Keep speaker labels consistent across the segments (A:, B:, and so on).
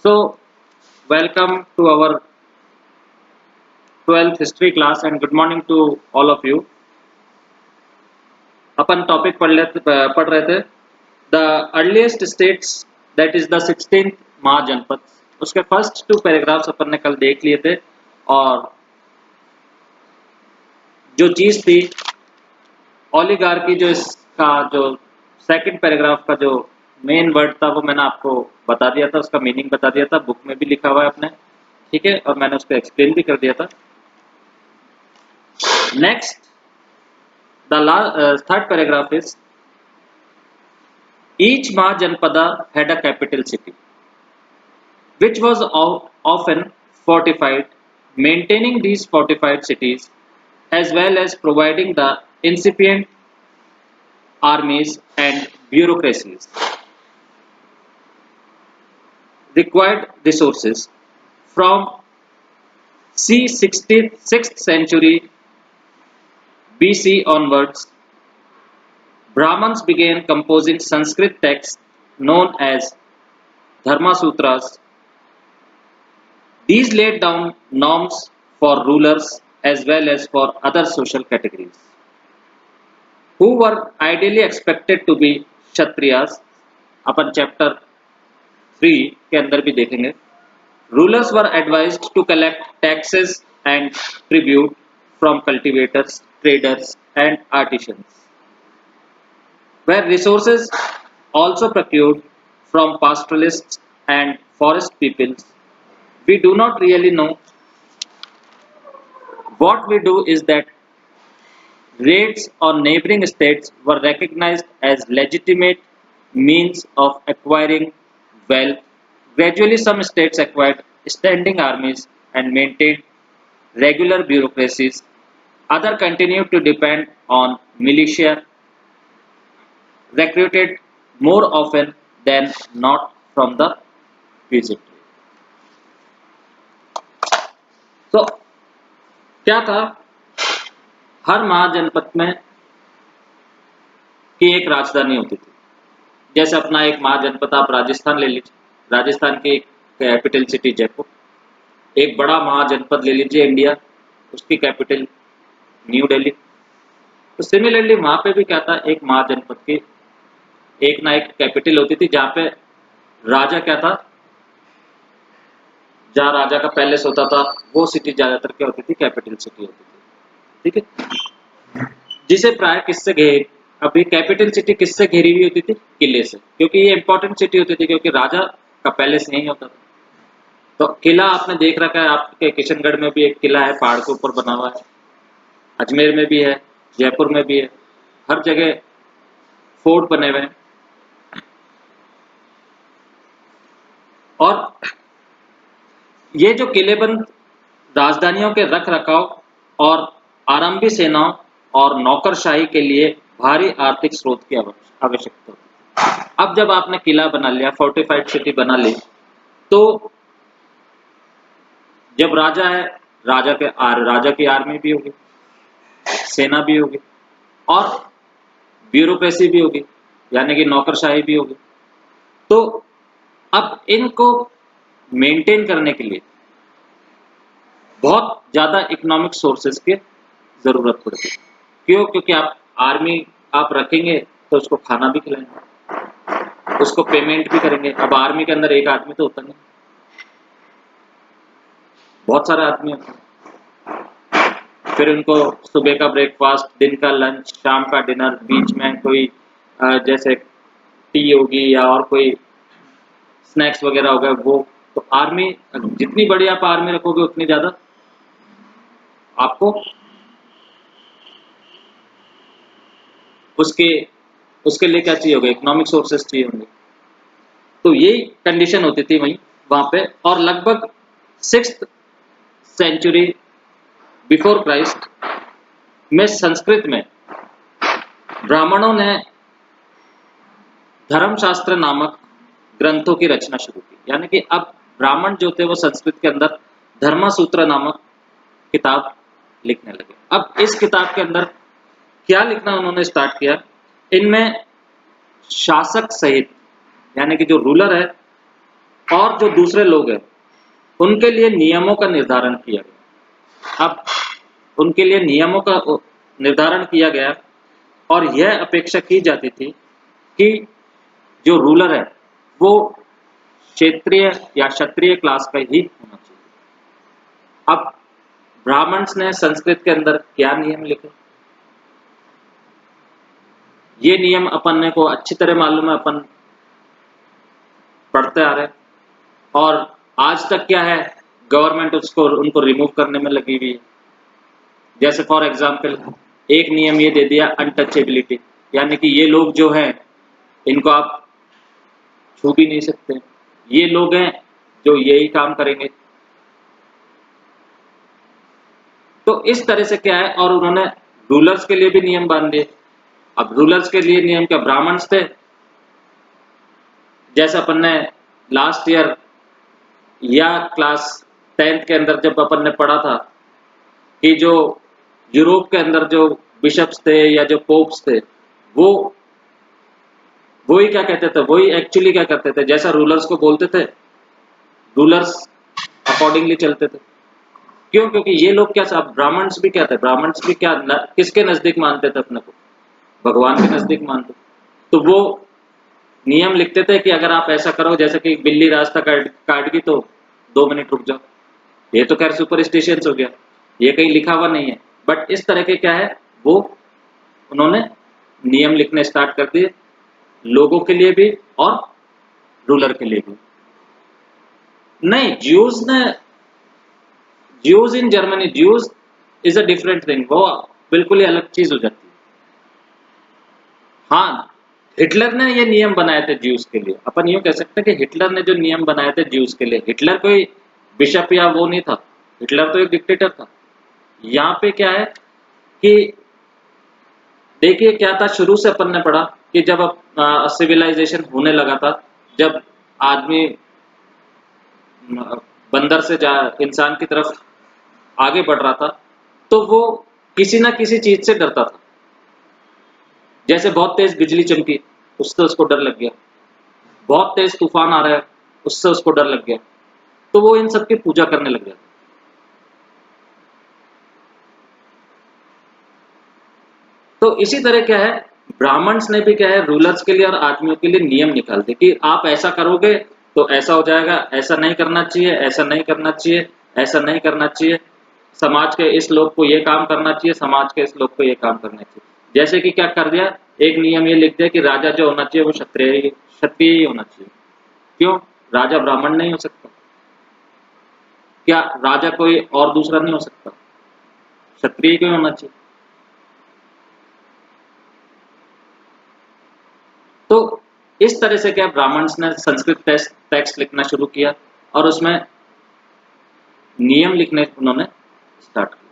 A: So, welcome to our 12th history class and good morning to all of you. Upon topic पढ़ रहे थे the earliest states that is the 16th महाजनपद. उसके first 2 paragraphs अपन ने कल देख लिए थे और जो चीज थी ओलिगार्की, जो इसका जो सेकंड पैराग्राफ का जो मेन वर्ड था वो मैंने आपको बता दिया था, उसका मीनिंग बता दिया था, बुक में भी लिखा हुआ है अपने, ठीक है, और मैंने उसको एक्सप्लेन भी कर दिया था. Next third paragraph is each Mahajanpada had a capital city which was often fortified. Maintaining these fortified cities as well as providing the incipient armies and bureaucracies required resources. From c. 66th century BC onwards, Brahmins began composing Sanskrit texts known as Dharma Sutras. These laid down norms for rulers as well as for other social categories, who were ideally expected to be Kshatriyas. Upon chapter 3 के अंदर भी देखेंगे. Rulers were advised to collect taxes and tribute from cultivators, traders and artisans, where resources also procured from pastoralists and forest peoples. We do not really know. What we do is that raids on neighboring states were recognized as legitimate means of acquiring wealth. Gradually, some states acquired standing armies and maintained regular bureaucracies. Others continued to depend on militia, recruited more often than not from the peasantry. तो क्या था, हर महाजनपद में की एक राजधानी होती थी. जैसे अपना एक महाजनपद आप राजस्थान ले लीजिए, राजस्थान की एक कैपिटल सिटी जयपुर. एक बड़ा महाजनपद ले लीजिए इंडिया, उसकी कैपिटल न्यू दिल्ली. तो सिमिलरली वहां पे भी क्या था, एक महाजनपद की एक ना एक कैपिटल होती थी, जहाँ पे राजा क्या था, जहाँ राजा का पैलेस होता था, वो सिटी ज्यादातर क्या होती थी, कैपिटल सिटी होती थी. ठीक है, जिसे प्राय किससे घेर, अभी कैपिटल सिटी किससे घेरी हुई होती थी, किले से, क्योंकि ये इंपॉर्टेंट सिटी होती थी, क्योंकि राजा का पैलेस यही होता था. तो किला आपने देख रखा है, आपके किशनगढ़ में भी एक किला है, पहाड़ के ऊपर बना हुआ है, अजमेर में भी है, जयपुर में भी है, हर जगह फोर्ट बने हुए हैं. और ये जो किलेबंद राजधानियों के रख रखाव और आरंभी सेनाओं और नौकरशाही के लिए भारी आर्थिक स्रोत की आवश्यकता होती. अब जब आपने किला बना लिया, फोर्टिफाइड सिटी बना ली, तो जब राजा है, राजा की आर्मी भी होगी, सेना भी होगी और ब्यूरोक्रेसी भी होगी, यानी कि नौकरशाही भी होगी. तो अब इनको मेंटेन करने के लिए बहुत ज्यादा इकोनॉमिक सोर्सेज की जरूरत पड़ती है. क्यों? क्योंकि आप आर्मी आप रखेंगे तो उसको खाना भी खिलाएंगे, उसको पेमेंट भी करेंगे. अब आर्मी के अंदर एक आदमी तो होता नहीं, बहुत सारे आदमी होते हैं. फिर उनको सुबह का ब्रेकफास्ट, दिन का लंच, शाम का डिनर, बीच में कोई जैसे टी होगी या और कोई स्नैक्स वगैरह हो गए, वो. तो आर्मी जितनी बड़ी आप आर्मी रखोगे उतनी ज्यादा आपको उसके लिए क्या चाहिए होगा, इकोनॉमिक सोर्सेस चाहिए होंगे. तो यही कंडीशन होती थी वहां पे. और लगभग 6th सेंचुरी बिफोर क्राइस्ट में संस्कृत में ब्राह्मणों ने धर्मशास्त्र नामक ग्रंथों की रचना शुरू की. यानी कि अब ब्राह्मण जो थे वो संस्कृत के अंदर धर्मसूत्र नामक किताब लिखने लगे. अब इस किताब के अंदर क्या लिखना उन्होंने स्टार्ट किया, इनमें शासक सहित, यानी कि जो रूलर है और जो दूसरे लोग हैं उनके लिए नियमों का निर्धारण किया गया। अब उनके लिए नियमों का निर्धारण किया गया और यह अपेक्षा की जाती थी कि जो रूलर है वो क्षेत्रीय या क्षत्रिय क्लास का ही होना चाहिए। अब ब्राह्मण्स ने संस्कृत के अंदर क्या नियम लिखे, ये नियम अपन को अच्छी तरह मालूम है, अपन पढ़ते आ रहे हैं और आज तक क्या है, गवर्नमेंट उसको उनको रिमूव करने में लगी हुई है। जैसे फॉर एग्जांपल एक नियम ये दे दिया अनटचेबिलिटी, यानी कि ये लोग जो हैं इनको आप छू भी नहीं सकते, ये लोग हैं जो यही काम करेंगे। तो इस तरह से क्या है, और उन्होंने रूलर्स के लिए भी नियम बांध दिए। अब रूलर्स के लिए नियम क्या, ब्राह्मण्स थे, जैसे अपन ने लास्ट ईयर या क्लास 10th के अंदर जब अपन ने पढ़ा था कि जो यूरोप के अंदर जो बिशप्स थे या जो पोप्स थे वो ही क्या कहते थे, वही एक्चुअली क्या करते थे, जैसा रूलर्स को बोलते थे रूलर्स अकॉर्डिंगली चलते थे। क्यों? क्योंकि ये लोग क्या, सब ब्राह्मण्स भी क्या थे, ब्राह्मण्स भी क्या किसके नजदीक मानते थे अपने को, भगवान के नजदीक मानते। तो वो नियम लिखते थे कि अगर आप ऐसा करो, जैसे कि बिल्ली रास्ता काट गई तो 2 मिनट रुक जाओ। ये तो खैर सुपरस्टिशन हो गया, ये कहीं लिखा हुआ नहीं है, बट इस तरह के क्या है वो उन्होंने नियम लिखने स्टार्ट कर दिए, लोगों के लिए भी और रूलर के लिए भी। नहीं, Jews in Germany, Jews is a different thing, वो बिल्कुल ही अलग चीज हो जाती है। हाँ, हिटलर ने ये नियम बनाए थे ज्यूज के लिए, अपन यूं कह सकते हैं कि हिटलर ने जो नियम बनाए थे ज्यूज के लिए, हिटलर कोई बिशप या वो नहीं था, हिटलर तो एक डिक्टेटर था। यहाँ पे क्या है कि देखिए क्या था, शुरू से अपन ने पढ़ा कि जब सिविलाइजेशन होने लगा था, जब आदमी बंदर से इंसान की तरफ आगे बढ़ रहा था, तो वो किसी ना किसी चीज से डरता था। जैसे बहुत तेज बिजली चमकी, उससे उसको डर लग गया, बहुत तेज तूफान आ रहा है, उससे उसको डर लग गया, तो वो इन सब की पूजा करने लग गया। तो इसी तरह क्या है, ब्राह्मण्स ने भी क्या है रूलर्स के लिए और आदमियों के लिए नियम निकाल दिए कि आप ऐसा करोगे तो ऐसा हो जाएगा, ऐसा नहीं करना चाहिए, ऐसा नहीं करना चाहिए, ऐसा नहीं करना चाहिए, समाज के इस लोग को ये काम करना चाहिए, समाज के इस लोग को ये काम करना चाहिए। जैसे कि क्या कर दिया, एक नियम ये लिख दिया कि राजा जो होना चाहिए वो क्षत्रिय ही होना चाहिए। क्यों? राजा ब्राह्मण नहीं हो सकता, क्या राजा कोई और दूसरा नहीं हो सकता, क्षत्रिय क्यों होना चाहिए? तो इस तरह से क्या ब्राह्मण्स ने संस्कृत टेक्स्ट लिखना शुरू किया और उसमें नियम लिखने उन्होंने स्टार्ट किया।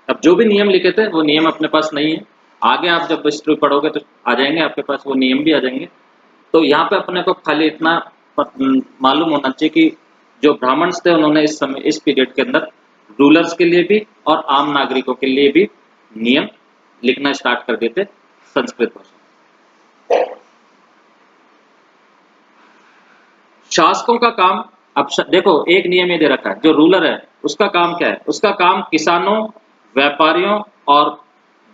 A: अब जो भी नियम लिखे थे वो नियम अपने पास नहीं है, आगे आप जब हिस्ट्री पढ़ोगे तो आ जाएंगे, आपके पास वो नियम भी आ जाएंगे। तो यहाँ पे अपने को खाली इतना मालूम होना चाहिए कि जो ब्राह्मण्स थे उन्होंने इस समय इस पीरियड के अंदर रूलर्स के लिए भी और आम नागरिकों के लिए भी नियम लिखना स्टार्ट कर देते संस्कृत भाषा। शासकों का काम, अब देखो एक नियम ये दे रखा है, जो रूलर है उसका काम क्या है, उसका काम किसानों, व्यापारियों और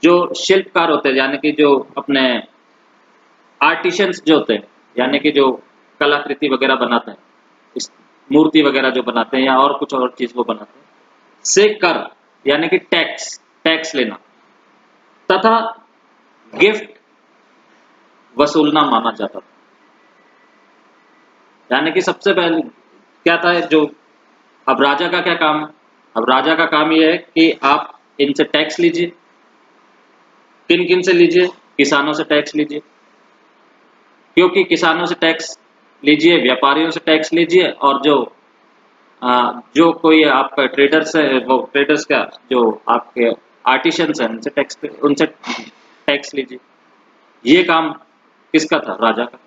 A: जो शिल्पकार होते हैं, यानी कि जो अपने आर्टिशियंस जो होते हैं, यानी कि जो कलाकृति वगैरह बनाते हैं, इस मूर्ति वगैरह जो बनाते हैं या और कुछ और चीज वो बनाते हैं, से कर यानी कि टैक्स टैक्स लेना तथा गिफ्ट वसूलना माना जाता था। यानी कि सबसे पहले क्या था, जो अब राजा का क्या काम है, अब राजा का काम यह है कि आप इनसे टैक्स लीजिए। किन किन से लीजिए? किसानों से टैक्स लीजिए, क्योंकि किसानों से टैक्स लीजिए, व्यापारियों से टैक्स लीजिए, और जो कोई आपका ट्रेडर्स है, वो ट्रेडर्स का जो आपके आर्टिशियंस हैं उनसे टैक्स लीजिए। ये काम किसका था? राजा का।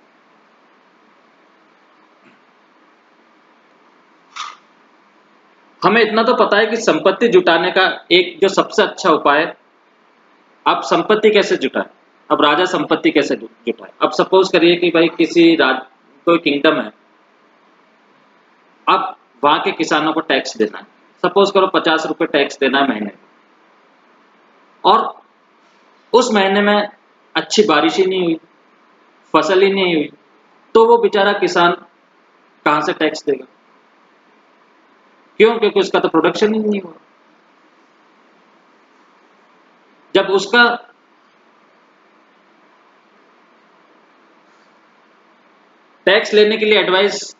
A: हमें इतना तो पता है कि संपत्ति जुटाने का एक जो सबसे अच्छा उपाय है, आप संपत्ति कैसे जुटाए। अब राजा संपत्ति कैसे जुटाए, अब सपोज करिए कि भाई किसी कोई किंगडम है, वहां के किसानों को टैक्स देना है। सपोज करो 50 रुपए टैक्स देना है महीने में, और उस महीने में अच्छी बारिश ही नहीं हुई, फसल ही नहीं हुई, तो वो बेचारा किसान कहां से टैक्स देगा? क्यों? क्योंकि उसका तो प्रोडक्शन ही नहीं हुआ। जब उसका टैक्स लेने के लिए एडवाइस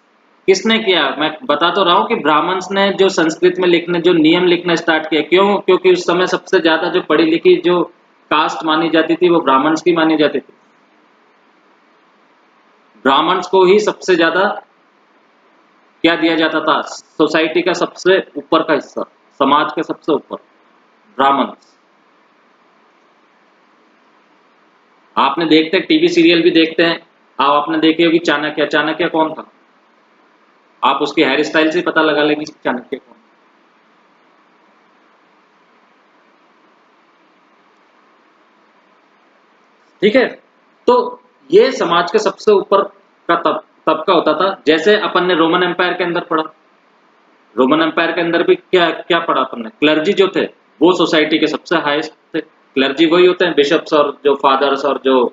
A: किसने किया? मैं बता तो रहा हूं कि ब्राह्मण्स ने जो संस्कृत में लिखने, जो नियम लिखना स्टार्ट किया। क्यों? क्योंकि उस समय सबसे ज्यादा जो पढ़ी लिखी जो कास्ट मानी जाती थी वो ब्राह्मण्स की मानी जाती थी। ब्राह्मण्स को ही सबसे ज्यादा क्या दिया जाता था? सोसाइटी का सबसे ऊपर का हिस्सा, समाज के सबसे ऊपर ब्राह्मण्स। आपने देखते टीवी सीरियल भी देखते हैं आप, आपने देखी होगी चाणक्य। चाणक्य कौन था? आप उसकी हेयर स्टाइल से पता लगा लेंगे चाणक्य कौन। ठीक है, तो ये समाज के सबसे ऊपर का तबका होता था। जैसे अपन ने रोमन एम्पायर के अंदर पढ़ा, रोमन एम्पायर के अंदर भी क्या क्या पढ़ा अपन ने? क्लर्जी जो थे वो सोसाइटी के सबसे हाईएस्ट थे। क्लर्जी वही होते हैं, बिशप्स और जो फादर्स और जो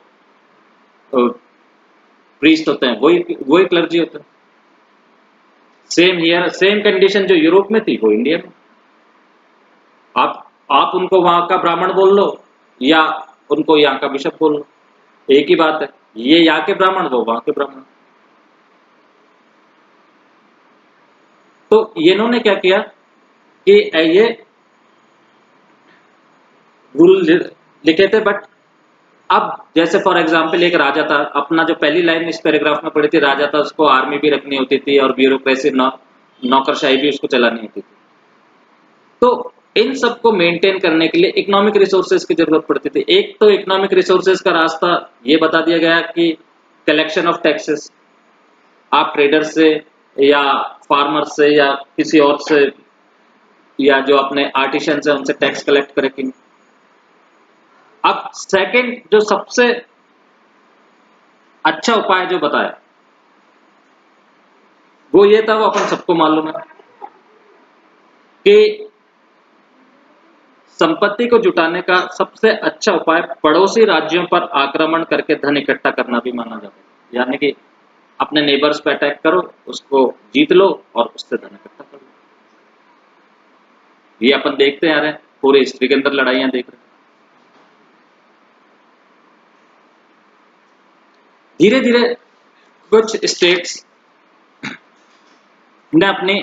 A: प्रीस्ट होते हैं, वही वही क्लर्जी होते हैं। सेम हियर, सेम कंडीशन जो यूरोप में थी वो इंडिया में। आप उनको वहां का ब्राह्मण बोल लो या उनको यहाँ का बिशप बोल लो, एक ही बात है। ये यहाँ के ब्राह्मण, वो वहां के ब्राह्मण। तो ये इन्होंने क्या किया कि ये रूल लिखे थे, बट अब जैसे फॉर एग्जांपल एक राजा था, अपना जो पहली लाइन इस पैराग्राफ में पढ़ी थी, राजा था, उसको आर्मी भी रखनी होती थी और ब्यूरोक्रेसी नौकरशाही भी उसको चलानी होती थी। तो इन सबको मेंटेन करने के लिए इकोनॉमिक रिसोर्सेज की जरूरत पड़ती थी। एक तो इकोनॉमिक रिसोर्सेज का रास्ता ये बता दिया गया कि कलेक्शन ऑफ टैक्सेस, आप ट्रेडर से या फार्मर से या किसी और से या जो अपने आर्टिशन से उनसे टैक्स कलेक्ट करेंगे। अब सेकंड जो सबसे अच्छा उपाय जो बताया वो ये था, वो अपन सबको मालूम है कि संपत्ति को जुटाने का सबसे अच्छा उपाय पड़ोसी राज्यों पर आक्रमण करके धन इकट्ठा करना भी माना जाता है। यानी कि अपने नेबर्स पे अटैक करो, उसको जीत लो और उससे धन इकट्ठा करो। ये अपन देखते आ रहे हैं, पूरे हिस्ट्री के अंदर लड़ाइयां देख रहे हैं। धीरे धीरे कुछ स्टेट्स ने अपनी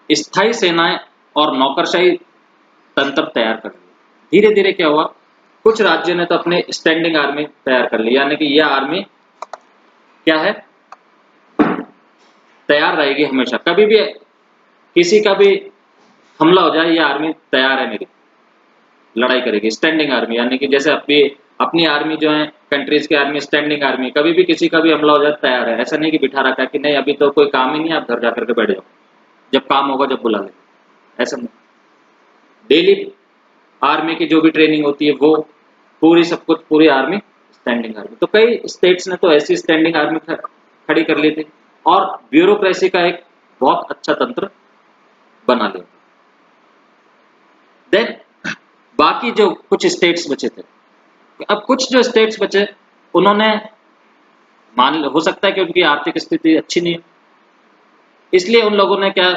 A: स्थायी सेनाएं और नौकरशाही तंत्र तैयार कर लिया। धीरे धीरे क्या हुआ, कुछ राज्यों ने तो अपने स्टैंडिंग आर्मी तैयार कर ली, यानी कि यह आर्मी क्या है, तैयार रहेगी हमेशा। कभी भी किसी का भी हमला हो जाए, ये आर्मी तैयार है मेरी, लड़ाई करेगी। स्टैंडिंग आर्मी यानी कि जैसे अपनी आर्मी जो है, कंट्रीज की आर्मी स्टैंडिंग आर्मी, कभी भी किसी का भी हमला हो जाए तैयार है। ऐसा नहीं कि बिठा रखा है कि नहीं अभी तो कोई काम ही नहीं है, आप घर जाकर के बैठ जाओ, जब काम होगा जब बुला ले। ऐसा नहीं, डेली आर्मी की जो भी ट्रेनिंग होती है वो पूरी सब कुछ, पूरी आर्मी स्टैंडिंग आर्मी। तो कई स्टेट्स ने तो ऐसी स्टैंडिंग आर्मी खड़ी कर ली थी और ब्यूरोक्रेसी का एक बहुत अच्छा तंत्र बना लिया। देन बाकी जो कुछ स्टेट्स बचे थे, अब कुछ जो स्टेट्स बचे उन्होंने मान, हो सकता है कि उनकी आर्थिक स्थिति अच्छी नहीं है, इसलिए उन लोगों ने क्या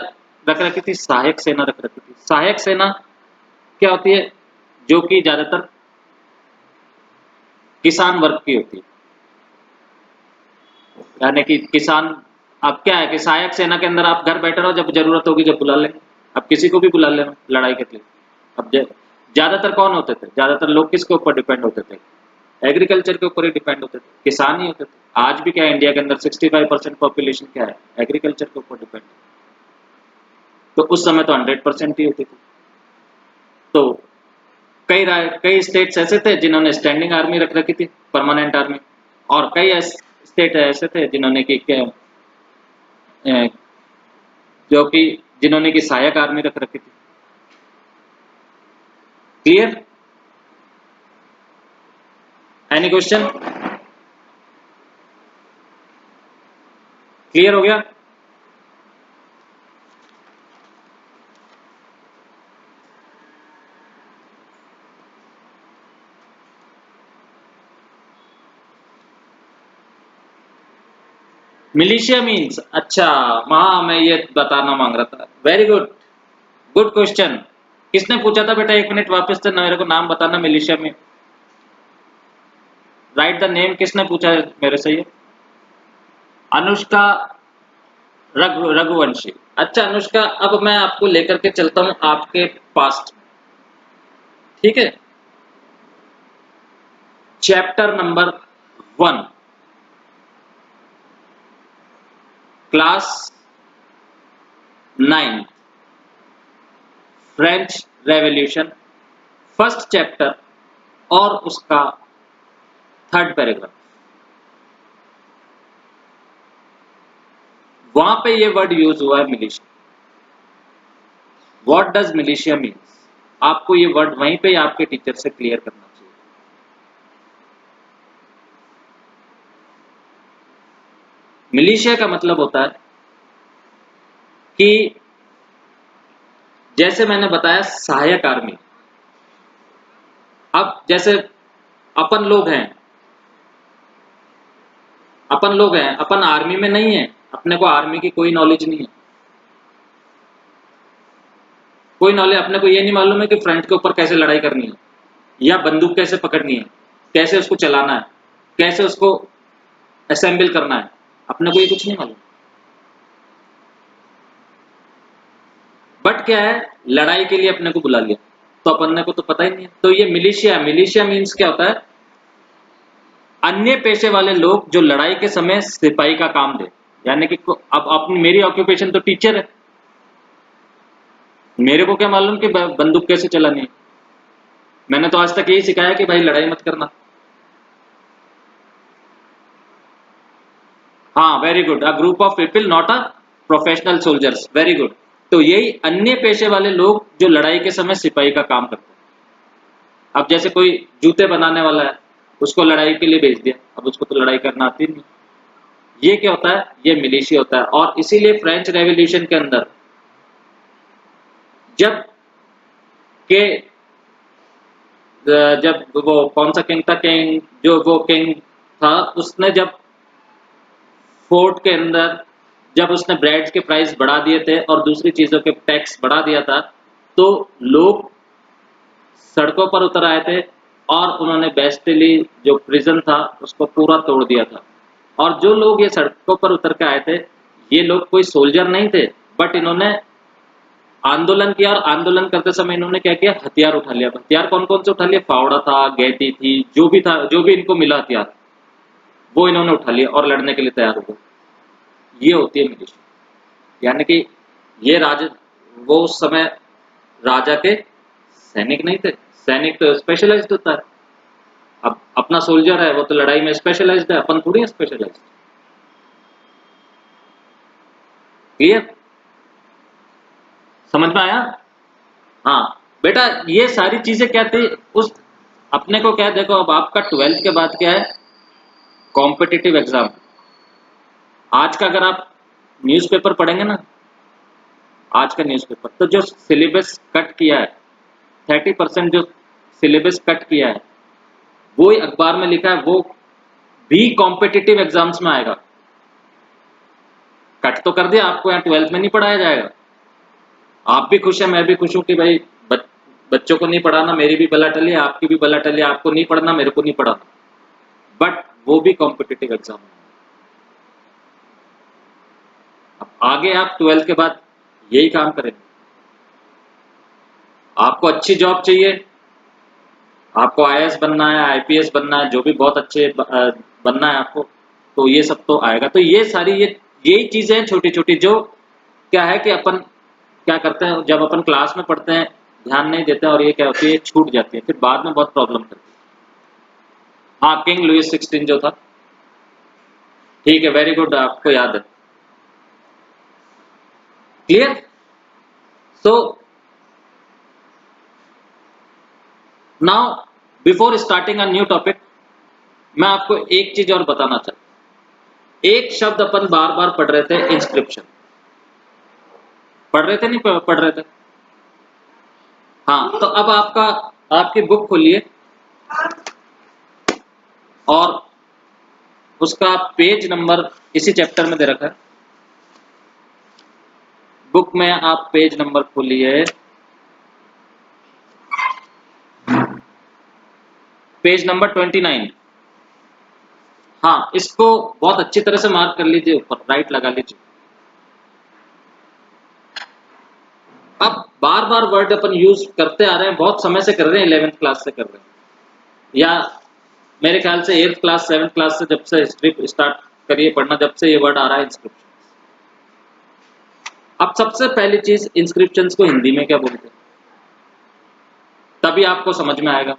A: रख रखी थी, सहायक सेना रख रखी थी। सहायक सेना क्या होती है? जो कि ज्यादातर किसान वर्ग की होती है। यानी कि किसान, अब क्या है कि सहायक सेना के अंदर आप घर बैठे रहो, जब जरूरत होगी जब बुला लेंगे, अब किसी को भी बुला लेना लड़ाई के लिए। अब ज्यादातर कौन होते थे? ज्यादातर लोग किसके ऊपर डिपेंड होते थे? एग्रीकल्चर के ऊपर ही डिपेंड होते थे, किसान ही होते थे। आज भी क्या है, इंडिया के अंदर 65% पॉपुलेशन क्या है, एग्रीकल्चर के ऊपर डिपेंड। तो उस समय तो 100% ही होती थी। तो कई स्टेट्स ऐसे थे जिन्होंने स्टैंडिंग आर्मी रख रखी थी, परमानेंट आर्मी, और कई स्टेट ऐसे थे जिन्होंने की जो कि जिन्होंने की सहायक आर्मी रख रखी थी। क्लियर? Any question? क्लियर हो गया? मिलिशिया मीन्स, अच्छा, हाँ मैं ये बताना मांग रहा था। Very good, good question. किसने पूछा था बेटा? 1 मिनट वापस से मेरे को नाम बताना मिलिशिया में। राइट द नेम, किसने पूछा है मेरे से ये? अनुष्का रघुवंशी। अच्छा अनुष्का, अब मैं आपको लेकर के चलता हूं आपके पास्ट, ठीक है? Chapter number 1, class 9, French revolution, first chapter और उसका 3rd पैराग्राफ। वहां पे ये वर्ड यूज हुआ है militia. What does militia means? आपको ये वर्ड वहीं पे आपके टीचर से क्लियर करना चाहिए। मिलिशिया का मतलब होता है कि जैसे मैंने बताया सहायक आर्मी। अब जैसे अपन लोग हैं, अपन आर्मी में नहीं है, अपने को आर्मी की कोई नॉलेज नहीं है, कोई नॉलेज अपने को ये नहीं मालूम है कि फ्रंट के ऊपर कैसे लड़ाई करनी है, या बंदूक कैसे पकड़नी है, कैसे उसको चलाना है, कैसे उसको असेंबल करना है, अपने को ये कुछ नहीं मालूम। बट क्या है, लड़ाई के लिए अपने को बुला लिया तो अपने को तो पता ही नहीं है। तो ये मिलिशिया, मिलिशिया मीन्स क्या होता है? अन्य पेशे वाले लोग जो लड़ाई के समय सिपाही का काम दे। यानी कि अब अपनी मेरी ऑक्यूपेशन तो टीचर है, मेरे को क्या मालूम कि बंदूक कैसे चलानी है? मैंने तो आज तक यही सिखाया कि भाई लड़ाई मत करना। हाँ very good, a group of people not a professional soldiers, very good. तो यही अन्य पेशे वाले लोग जो लड़ाई के समय सिपाही का काम करते हैं। अब जैसे कोई जूते बनाने वाला है, उसको लड़ाई के लिए भेज दिया, अब उसको तो लड़ाई करना आती नहीं। ये क्या होता है? ये मिलिशिया होता है। और इसीलिए फ्रेंच रेवोल्यूशन के अंदर जब के जब वो कौन सा किंग था, किंग जो वो किंग था, उसने जब फोर्ट के अंदर जब उसने ब्रेड के प्राइस बढ़ा दिए थे और दूसरी चीजों के टैक्स बढ़ा दिया था, तो लोग सड़कों पर उतर आए थे और उन्होंने बेस्टिली जो प्रिजन था उसको पूरा तोड़ दिया था। और जो लोग ये सड़कों पर उतर के आए थे, ये लोग कोई सोल्जर नहीं थे, बट इन्होंने आंदोलन किया। और आंदोलन करते समय इन्होंने क्या किया? हथियार उठा लिया। हथियार कौन कौन से उठा लिए? फावड़ा था, गैती थी, जो भी था, जो भी इनको मिला हथियार, वो इन्होंने उठा लिया और लड़ने के लिए तैयार हो गए। ये होती है मिलिशिया। यानी कि ये राज वो उस समय राजा के सैनिक नहीं थे। सैनिक तो स्पेशलाइज्ड होता है। अब अपना सोल्जर है वो तो लड़ाई में स्पेशलाइज्ड है, अपन थोड़ी स्पेशलाइज्ड। क्लियर? समझ में आया? हाँ बेटा, ये सारी चीजें क्या थी उस अपने को? क्या है, देखो अब आपका 12th के बाद क्या है? Competitive exam. आज का अगर आप न्यूज़पेपर पढ़ेंगे ना, आज का न्यूज़पेपर तो जो सिलेबस कट किया है, 30% जो सिलेबस कट किया है, वो ही अखबार में लिखा है, वो भी कॉम्पिटिटिव एग्जाम्स में आएगा। कट तो कर दिया, आपको यहाँ 12th में नहीं पढ़ाया जाएगा। आप भी खुश है, मैं भी खुश हूँ कि भाई बच्चों को नहीं पढ़ाना, मेरी भी बला टली, आपकी भी बला टली, आपको नहीं पढ़ना, मेरे को नहीं पढ़ाना। बट वो भी कॉम्पिटिटिव एग्जाम है। अब आगे आप 12th के बाद यही काम करेंगे। आपको अच्छी जॉब चाहिए, आपको आईएएस बनना है, आईपीएस बनना है, जो भी बहुत अच्छे बनना है आपको, तो ये सब तो आएगा। तो ये सारी यही चीजें हैं छोटी छोटी, जो क्या है कि अपन क्या करते हैं, जब अपन क्लास में पढ़ते हैं ध्यान नहीं देते हैं, और ये क्या होती है, छूट जाती है, फिर बाद में बहुत प्रॉब्लम करती है। हाँ, किंग लुइस 16 जो था, ठीक है, वेरी गुड, आपको याद है। Clear? So now before starting a new topic, मैं आपको एक चीज और बताना चाहता हूं। एक शब्द अपन बार बार पढ़ रहे थे, इंस्क्रिप्शन। पढ़ रहे थे, नहीं पढ़ रहे थे? हाँ, तो अब आपकी बुक खोलिए और उसका पेज नंबर इसी चैप्टर में दे रखा है। बुक में आप पेज नंबर खोलिए, पेज नंबर 29। हाँ, इसको बहुत अच्छी तरह से मार्क कर लीजिए, ऊपर राइट लगा लीजिए। अब बार बार वर्ड अपन यूज करते आ रहे हैं, बहुत समय से कर रहे हैं, 11th क्लास से कर रहे हैं, या मेरे ख्याल से 8th क्लास 7th क्लास से, जब से हिस्ट्री स्टार्ट करिए पढ़ना, जब से ये वर्ड आ रहा है इंस्क्रिप्शन। अब सबसे पहली चीज, इंस्क्रिप्शंस को हिंदी में क्या बोलते हैं, तभी आपको समझ में आएगा,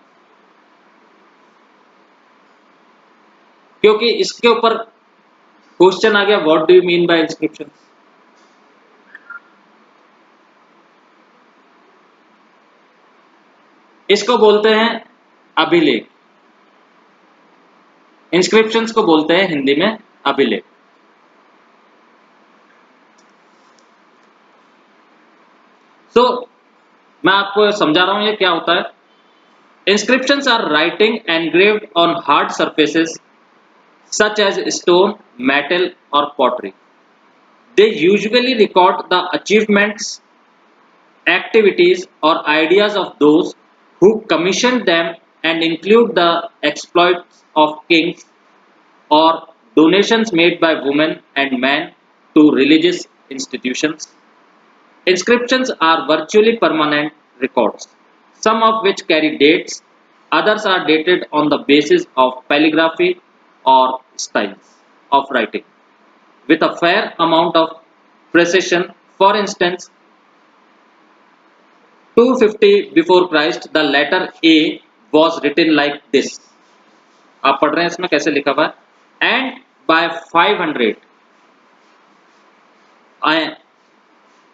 A: क्योंकि इसके ऊपर क्वेश्चन आ गया, what do you mean by inscription. इसको बोलते हैं अभिलेख, इंस्क्रिप्शंस को बोलते हैं हिंदी में अभिलेख। सो मैं आपको समझा रहा हूं ये क्या होता है। Inscriptions are writing engraved on hard surfaces such as stone, metal or pottery. They usually record the achievements, activities or ideas of those who commissioned them and include the exploits of kings or donations made by women and men to religious institutions. Inscriptions are virtually permanent records, some of which carry dates, others are dated on the basis of calligraphy or styles of writing with a fair amount of precision. For instance, 250 before Christ, the letter A was written like this. आप पढ़ रहे हैं इसमें कैसे लिखा हुआ है, and by 500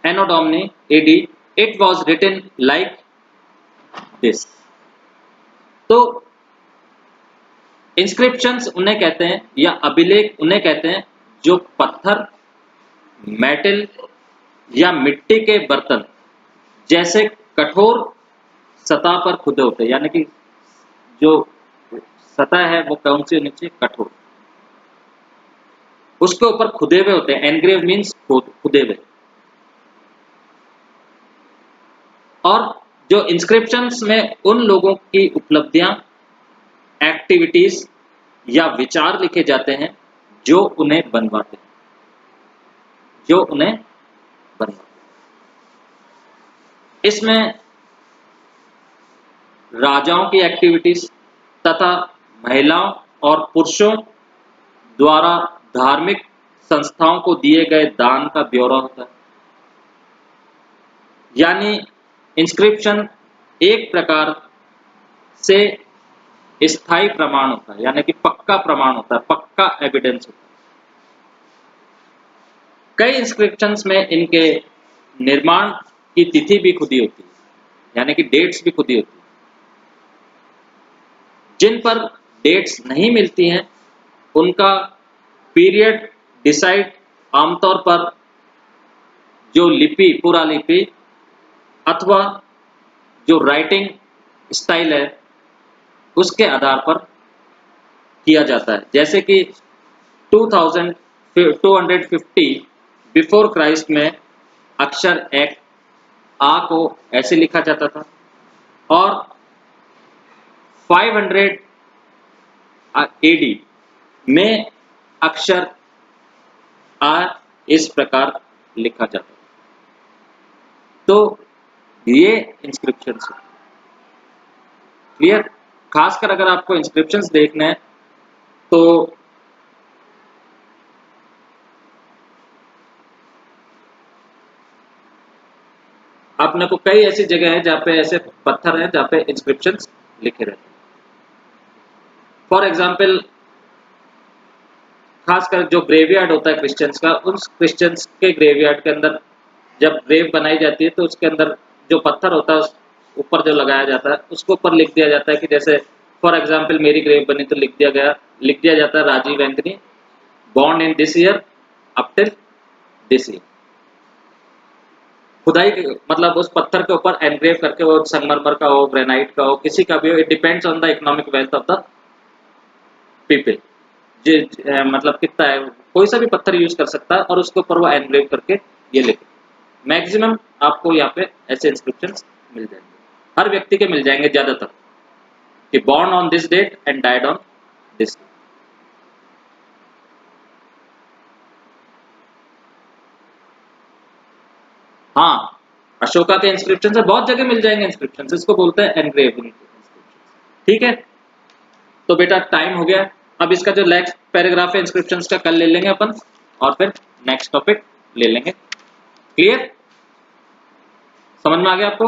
A: Anno Domini AD, it was written like this. तो इंस्क्रिप्शंस उन्हें कहते हैं, या अभिलेख उन्हें कहते हैं, जो पत्थर, मेटल या मिट्टी के बर्तन जैसे कठोर सतह पर खुदे होते हैं, यानी कि जो सतह है वो कौन सी होनी चाहिए, कठोर, उसके ऊपर खुदे हुए होते हैं। एनग्रेव मीन्स खुदे हुए। और जो इंस्क्रिप्शंस में उन लोगों की उपलब्धियां, एक्टिविटीज या विचार लिखे जाते हैं जो उन्हें बनवाते हैं, जो उन्हें बनवाते हैं। इसमें राजाओं की एक्टिविटीज तथा महिलाओं और पुरुषों द्वारा धार्मिक संस्थाओं को दिए गए दान का ब्यौरा होता है। यानी इंस्क्रिप्शन एक प्रकार से स्थायी प्रमाण होता है, यानी कि पक्का प्रमाण होता है, पक्का एविडेंस होता है। कई इंस्क्रिप्शंस में इनके निर्माण की तिथि भी खुदी होती है, यानी कि डेट्स भी खुदी होती है। जिन पर डेट्स नहीं मिलती हैं उनका पीरियड डिसाइड आमतौर पर जो लिपि, पूरा लिपि अथवा जो राइटिंग स्टाइल है उसके आधार पर किया जाता है। जैसे कि 2250 बिफोर क्राइस्ट में अक्षर एक आ को ऐसे लिखा जाता था, और 500 एडी में अक्षर आ इस प्रकार लिखा जाता था। तो ये इंस्क्रिप्शंस है। क्लियर? खासकर अगर आपको इंस्क्रिप्शंस देखने हैं तो आपने को कई ऐसी जगह है जहाँ पे ऐसे पत्थर हैं जहाँ पे इंस्क्रिप्शंस लिखे रहते हैं। फॉर एग्जाम्पल, खासकर जो ग्रेवयार्ड होता है क्रिश्चियंस का, उस क्रिश्चियंस के ग्रेवयार्ड के अंदर जब ग्रेव बनाई जाती है तो उसके अंदर जो पत्थर होता है ऊपर जो लगाया जाता है उसको ऊपर लिख दिया जाता है कि जैसे फॉर एग्जाम्पल मेरी ग्रेव बनी तो लिख दिया जाता है Rajiv Anthony born in this year up till this year. खुदाई मतलब उस पत्थर के ऊपर एनग्रेव करके, वो संगमरमर का हो, ग्रेनाइट का हो, किसी का भी हो, it depends on the economic wealth of the people. मतलब कितना है, कोई सा भी पत्थर यूज कर सकता है और उसके ऊपर वो एनग्रेव करके ये लिखे। मैक्सिमम आपको यहाँ पे ऐसे इंस्क्रिप्शन मिल जाएंगे, हर व्यक्ति के मिल जाएंगे ज्यादातर, कि born on this date and died on this. हाँ, अशोका के इंस्क्रिप्शन से बहुत जगह मिल जाएंगे इंस्क्रिप्शन, इसको बोलते हैं एनग्रेविंग इंस्क्रिप्शन। ठीक है, तो बेटा टाइम हो गया, अब इसका जो नेक्स्ट पैराग्राफ है इंस्क्रिप्शन का कल ले लेंगे अपन, और फिर नेक्स्ट टॉपिक ले लेंगे। क्लियर, समझ में आ गया आपको?